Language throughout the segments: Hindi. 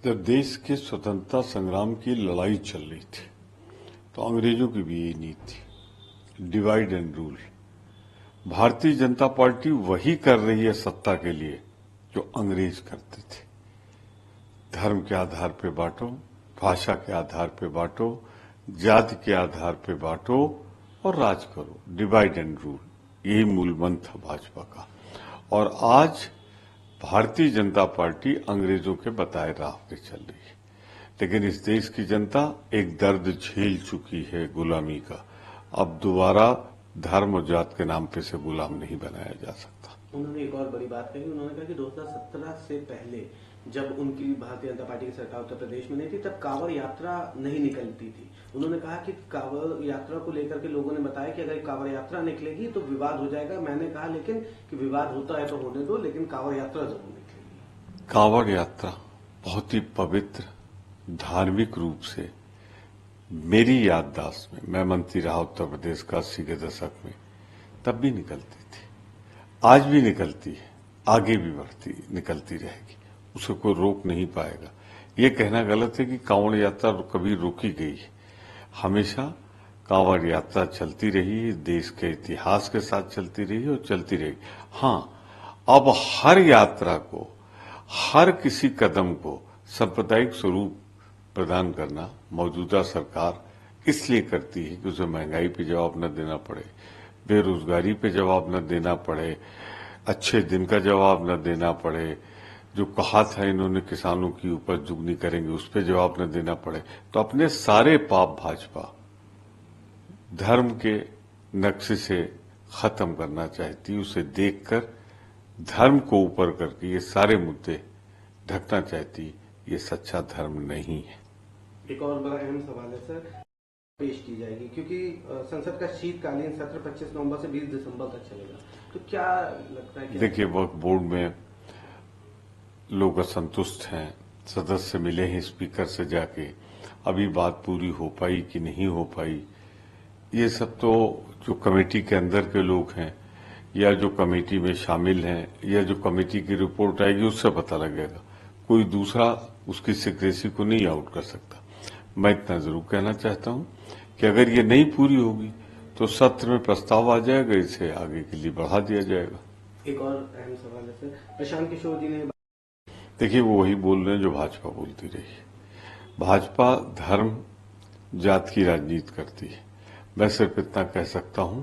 जब देश के स्वतंत्रता संग्राम की लड़ाई चल रही थी तो अंग्रेजों की भी यही नीति थी, divide and rule. Bharatiya Janata party वही कर रही है सत्ता के लिए जो अंग्रेज करते थे। धर्म के आधार पे बांटो, भाषा के आधार पे बांटो, जाति के आधार पे बांटो और राज करो, डिवाइड एंड रूल। यही मूल मंत्र था भाजपा का। और आज भारतीय जनता पार्टी अंग्रेजों के बताए राह पे चल रही है, लेकिन इस देश की जनता एक दर्द झेल चुकी है गुलामी का। अब दोबारा धर्म और जात के नाम पे से गुलाम नहीं बनाया जा सकता। उन्होंने एक और बड़ी बात कही। उन्होंने कहा कि 2017 से पहले जब उनकी भारतीय जनता पार्टी की सरकार उत्तर प्रदेश में नहीं थी तब कांवड़ यात्रा नहीं निकलती थी। उन्होंने कहा कि कांवड़ यात्रा को लेकर के लोगों ने बताया कि अगर कांवड़ यात्रा निकलेगी तो विवाद हो जाएगा। मैंने कहा लेकिन कि विवाद होता है तो होने दो, लेकिन कांवड़ यात्रा जरूर निकलेगी। कांवड़ यात्रा बहुत ही पवित्र, धार्मिक रूप से मेरी याददाश्त में, मैं मंत्री रहा उत्तर प्रदेश का 80 के दशक में, तब भी निकलती थी, आज भी निकलती है, आगे भी बढ़ती निकलती रहेगी, उसे कोई रोक नहीं पाएगा। ये कहना गलत है कि कांवड़ यात्रा कभी रोकी गई है। हमेशा कांवड़ यात्रा चलती रही है, देश के इतिहास के साथ चलती रही और चलती रहेगी। हाँ, अब हर यात्रा को, हर किसी कदम को सांप्रदायिक स्वरूप प्रदान करना मौजूदा सरकार इसलिए करती है कि उसे महंगाई पे जवाब न देना पड़े, बेरोजगारी पे जवाब न देना पड़े, अच्छे दिन का जवाब न देना पड़े, जो कहा था इन्होंने किसानों की उपज दुगनी करेंगे उस पे जवाब न देना पड़े। तो अपने सारे पाप भाजपा धर्म के नक्शे से खत्म करना चाहती, उसे देखकर धर्म को ऊपर करके ये सारे मुद्दे ढकना चाहती। ये सच्चा धर्म नहीं है। एक और बड़ा अहम सवाल है सर, पेश की जाएगी क्योंकि संसद का शीतकालीन सत्र 25 नवंबर से 20 दिसंबर तक चलेगा, तो क्या लगता है? देखिए, वक्फ बोर्ड में लोग असंतुष्ट हैं, सदस्य मिले हैं स्पीकर से जाके, अभी बात पूरी हो पाई कि नहीं हो पाई, ये सब तो जो कमेटी के अंदर के लोग हैं या जो कमेटी में शामिल हैं या जो कमेटी की रिपोर्ट आएगी उससे पता लगेगा। कोई दूसरा उसकी सिक्रेसी को नहीं आउट कर सकता। मैं इतना जरूर कहना चाहता हूं कि अगर ये नहीं पूरी होगी तो सत्र में प्रस्ताव आ जाएगा, इसे आगे के लिए बढ़ा दिया जाएगा। एक और अहम सवाल है सर, प्रशांत किशोर जी ने, देखिए, वो वही बोल रहे हैं जो भाजपा बोलती रही है। भाजपा धर्म जात की राजनीति करती है। मैं सिर्फ इतना कह सकता हूं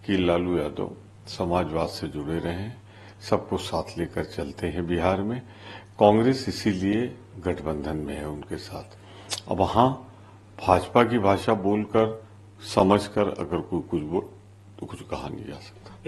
कि लालू यादव समाजवाद से जुड़े रहे हैं, सबको साथ लेकर चलते हैं बिहार में। कांग्रेस इसीलिए गठबंधन में है उनके साथ। अब वहां भाजपा की भाषा बोलकर, समझकर अगर कोई कुछ बोल तो कुछ कहा नहीं जा सकता।